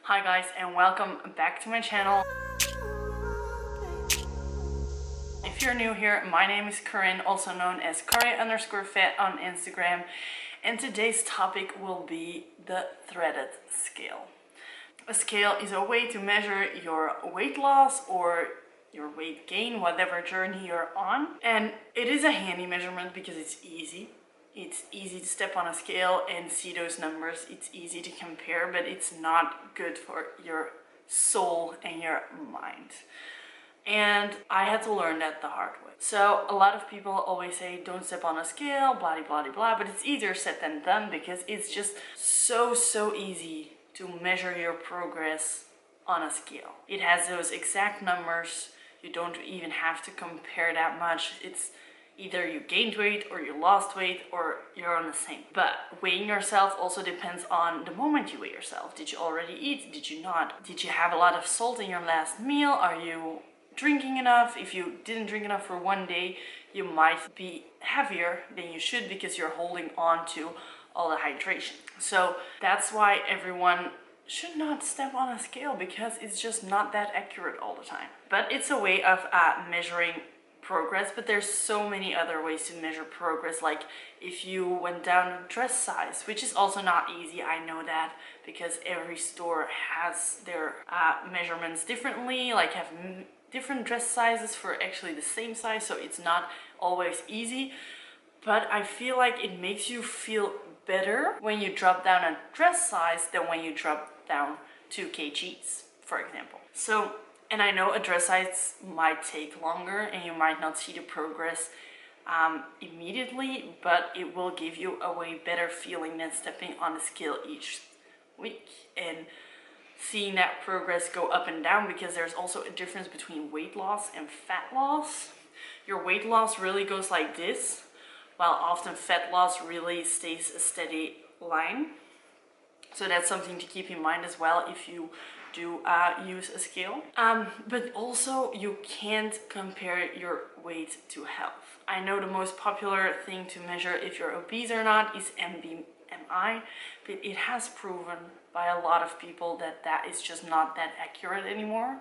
Hi guys, and welcome back to my channel. If you're new here, my name is Corinne, also known as Corrie_Vet on Instagram, and today's topic will be the threaded scale. A scale is a way to measure your weight loss or your weight gain, whatever journey you're on, and it is a handy measurement because it's easy. It's easy to step on a scale and see those numbers. It's easy to compare, but it's not good for your soul and your mind. And I had to learn that the hard way. So a lot of people always say, don't step on a scale, blah, blah, blah, blah, but it's easier said than done because it's just so easy to measure your progress on a scale. It has those exact numbers. You don't even have to compare that much. It's either you gained weight or you lost weight or you're on the same. But weighing yourself also depends on the moment you weigh yourself. Did you already eat? Did you not? Did you have a lot of salt in your last meal? Are you drinking enough? If you didn't drink enough for one day, you might be heavier than you should because you're holding on to all the hydration. So that's why everyone should not step on a scale because it's just not that accurate all the time. But it's a way of measuring progress, but there's so many other ways to measure progress, like if you went down a dress size, which is also not easy, I know that, because every store has their measurements differently, like have different dress sizes for actually the same size, so it's not always easy. But I feel like it makes you feel better when you drop down a dress size than when you drop down 2 kgs, for example. So, and I know a dress size might take longer and you might not see the progress immediately, but it will give you a way better feeling than stepping on the scale each week and seeing that progress go up and down, because there's also a difference between weight loss and fat loss. Your weight loss really goes like this, while often fat loss really stays a steady line. So that's something to keep in mind as well if you do use a scale. But also you can't compare your weight to health. I know the most popular thing to measure if you're obese or not is BMI, but it has proven by a lot of people that that is just not that accurate anymore.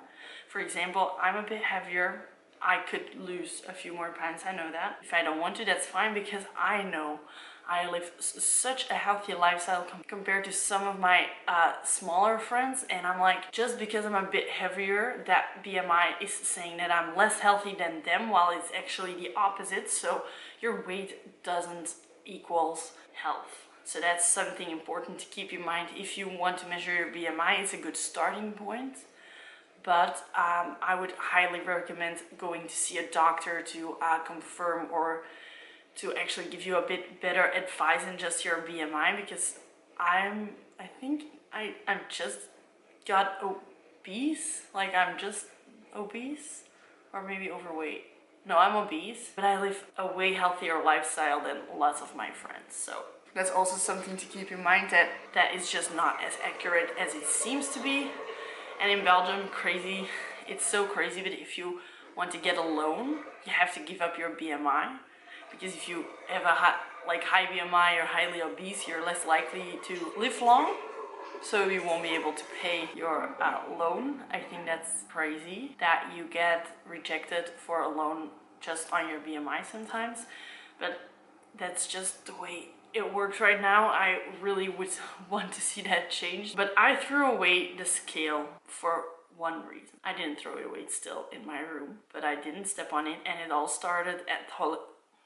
For example, I'm a bit heavier. I could lose a few more pounds, I know that. If I don't want to, that's fine, because I know I live such a healthy lifestyle compared to some of my smaller friends, and I'm like, just because I'm a bit heavier, that BMI is saying that I'm less healthy than them, while it's actually the opposite. So your weight doesn't equals health. So that's something important to keep in mind. If you want to measure your BMI, it's a good starting point. But I would highly recommend going to see a doctor to confirm or to actually give you a bit better advice than just your BMI, because I think I'm just got obese, like I'm just obese or maybe overweight. No, I'm obese, but I live a way healthier lifestyle than lots of my friends. So that's also something to keep in mind, that that is just not as accurate as it seems to be. And in Belgium, crazy, it's so crazy, but if you want to get a loan, you have to give up your BMI. Because if you have a high BMI or highly obese, you're less likely to live long. So you won't be able to pay your loan. I think that's crazy that you get rejected for a loan just on your BMI sometimes. But that's just the way it works right now. I really would want to see that changed. But I threw away the scale for one reason. I didn't throw it away, it's still in my room, but I didn't step on it, and it all started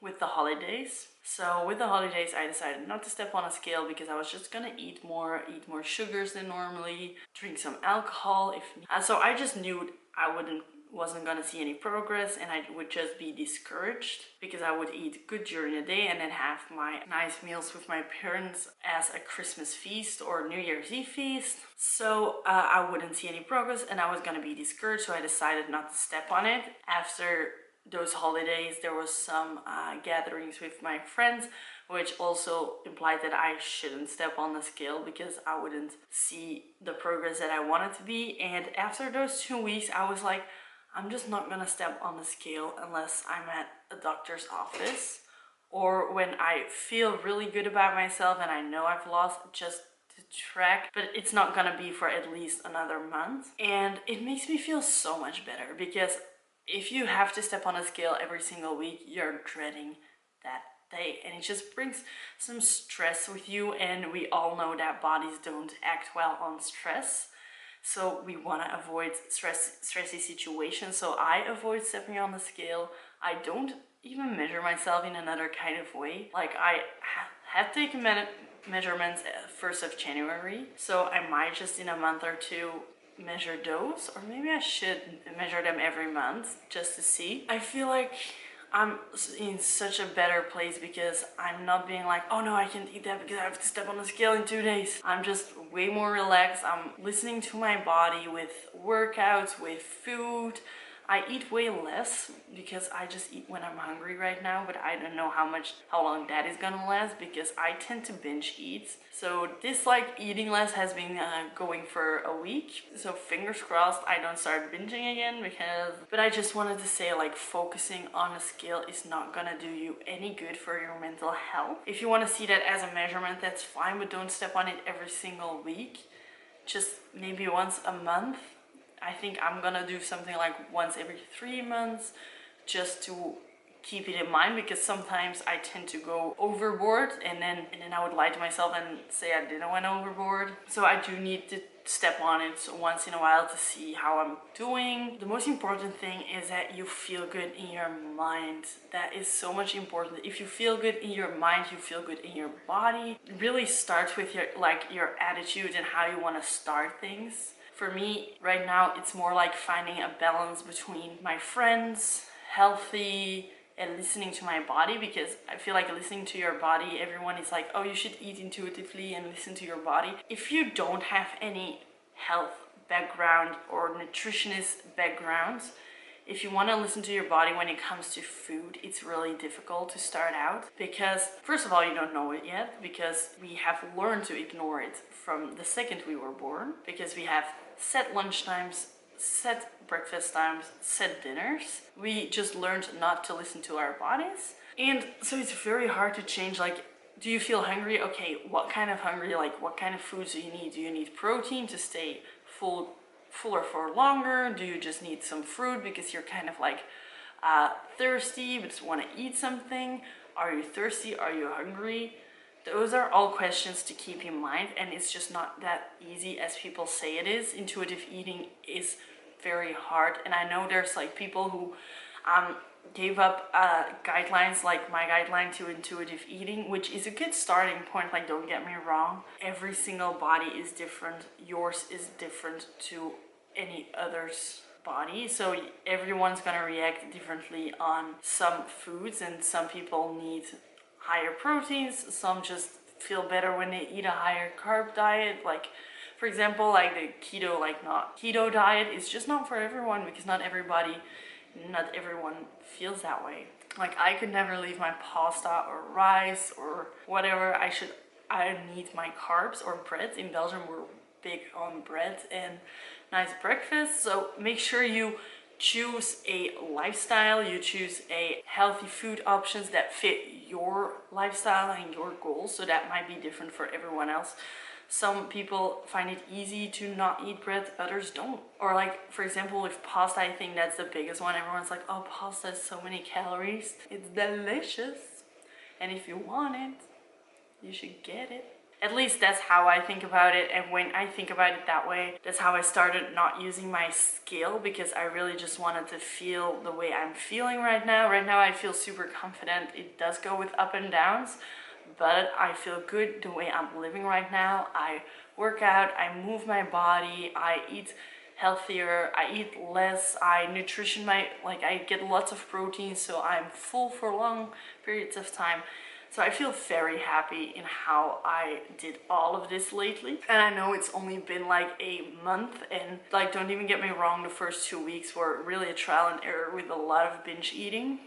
with the holidays. So with the holidays, I decided not to step on a scale because I was just gonna eat more sugars than normally, drink some alcohol. So I just knew I wasn't gonna see any progress, and I would just be discouraged because I would eat good during the day and then have my nice meals with my parents as a Christmas feast or New Year's Eve feast. So I wouldn't see any progress and I was gonna be discouraged, so I decided not to step on it. After those holidays, there was some gatherings with my friends, which also implied that I shouldn't step on the scale because I wouldn't see the progress that I wanted to be. And after those 2 weeks, I was like, I'm just not gonna step on the scale unless I'm at a doctor's office or when I feel really good about myself and I know I've lost, just to track, but it's not gonna be for at least another month. And it makes me feel so much better, because if you have to step on a scale every single week, you're dreading that day, and it just brings some stress with you. And we all know that bodies don't act well on stress, so we want to avoid stressy situations. So I avoid stepping on the scale. I don't even measure myself in another kind of way. Like, I have taken measurements 1st of January, so I might just in a month or two measure those, or maybe I should measure them every month just to see. I feel like I'm in such a better place, because I'm not being like, oh no, I can't eat that because I have to step on the scale in 2 days. I'm just way more relaxed. I'm listening to my body with workouts, with food. I eat way less because I just eat when I'm hungry right now, but I don't know how long that is gonna last, because I tend to binge eat. So this like eating less has been going for a week. So fingers crossed I don't start binging again, but I just wanted to say, like, focusing on a scale is not gonna do you any good for your mental health. If you want to see that as a measurement, that's fine, but don't step on it every single week. Just maybe once a month. I think I'm gonna do something like once every 3 months, just to keep it in mind, because sometimes I tend to go overboard, and then I would lie to myself and say I didn't went overboard. So I do need to step on it once in a while to see how I'm doing. The most important thing is that you feel good in your mind. That is so much important. If you feel good in your mind, you feel good in your body. It really starts with your attitude and how you want to start things. For me, right now, it's more like finding a balance between my friends, healthy, and listening to my body, because I feel like listening to your body, everyone is like, oh, you should eat intuitively and listen to your body. If you don't have any health background or nutritionist background, if you want to listen to your body when it comes to food, it's really difficult to start out, because first of all, you don't know it yet, because we have learned to ignore it from the second we were born, because we have set lunch times, set breakfast times, set dinners. We just learned not to listen to our bodies. And so it's very hard to change. Like, do you feel hungry? Okay, what kind of hungry? Like, what kind of foods do you need? Do you need protein to stay fuller for longer? Do you just need some fruit because you're kind of like thirsty but just want to eat something? Are you thirsty? Are you hungry? Those are all questions to keep in mind, and it's just not that easy as people say it is. Intuitive eating is very hard, and I know there's like people who gave up guidelines, like my guideline to intuitive eating, which is a good starting point. Like, don't get me wrong, every single body is different. Yours is different to any other's body, so everyone's gonna react differently on some foods, and some people need higher proteins, some just feel better when they eat a higher carb diet. Like, for example, like the keto diet is just not for everyone, because not everyone feels that way. Like, I could never leave my pasta or rice or whatever. I need my carbs or bread. In Belgium, we're big on bread and nice breakfast. So make sure you choose a lifestyle, you choose a healthy food options that fit your lifestyle and your goals. So that might be different for everyone else. Some people find it easy to not eat bread, others don't. Or like, for example, with pasta, I think that's the biggest one. Everyone's like, oh, pasta has so many calories. It's delicious. And if you want it, you should get it. At least that's how I think about it, and when I think about it that way, that's how I started not using my scale, because I really just wanted to feel the way I'm feeling right now. Right now I feel super confident. It does go with up and downs, but I feel good the way I'm living right now. I work out, I move my body, I eat healthier, I eat less, I get lots of protein, so I'm full for long periods of time. So I feel very happy in how I did all of this lately. And I know it's only been like a month, and like, don't even get me wrong, the first 2 weeks were really a trial and error with a lot of binge eating.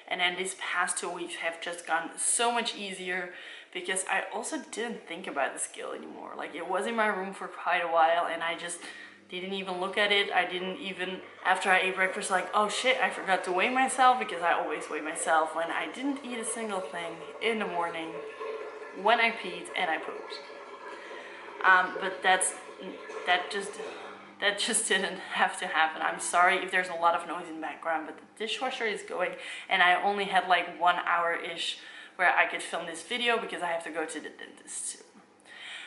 And then these past 2 weeks have just gone so much easier, because I also didn't think about the scale anymore. Like, it was in my room for quite a while, and I just didn't even look at it. I didn't even, after I ate breakfast, like, oh shit, I forgot to weigh myself, because I always weigh myself when I didn't eat a single thing in the morning, when I peed and I pooped. But that just didn't have to happen. I'm sorry if there's a lot of noise in the background, but the dishwasher is going, and I only had like 1 hour-ish where I could film this video because I have to go to the dentist too.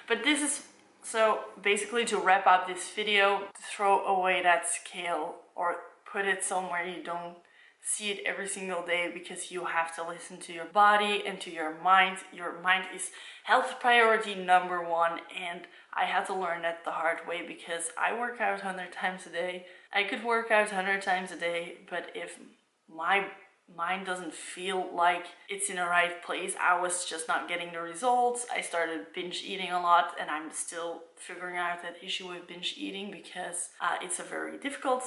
But this is, so basically to wrap up this video, throw away that scale or put it somewhere you don't see it every single day, because you have to listen to your body and to your mind. Your mind is health priority number one, and I had to learn that the hard way because I work out 100 times a day. I could work out 100 times a day, but if my mind doesn't feel like it's in the right place, I was just not getting the results. I started binge eating a lot, and I'm still figuring out that issue with binge eating because it's a very difficult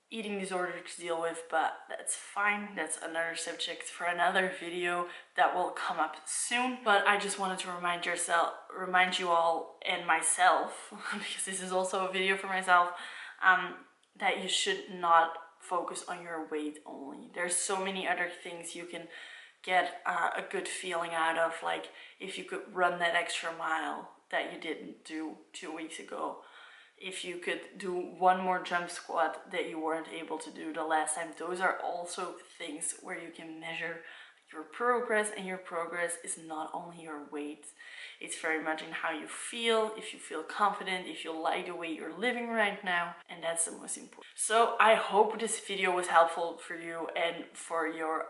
eating disorder to deal with, but that's fine. That's another subject for another video that will come up soon. But I just wanted to remind you all and myself, because this is also a video for myself, that you should not focus on your weight only. There's so many other things you can get a good feeling out of, like if you could run that extra mile that you didn't do 2 weeks ago, if you could do one more jump squat that you weren't able to do the last time. Those are also things where you can measure your progress, and your progress is not only your weight. It's very much in how you feel, if you feel confident, if you like the way you're living right now, and that's the most important. So I hope this video was helpful for you and for your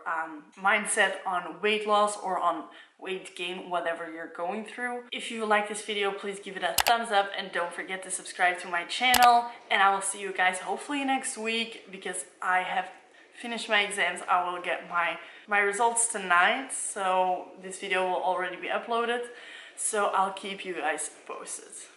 mindset on weight loss or on weight gain, whatever you're going through. If you like this video, please give it a thumbs up, and don't forget to subscribe to my channel. And I will see you guys hopefully next week, because I have finished my exams. I will get my results tonight, so this video will already be uploaded. So I'll keep you guys posted.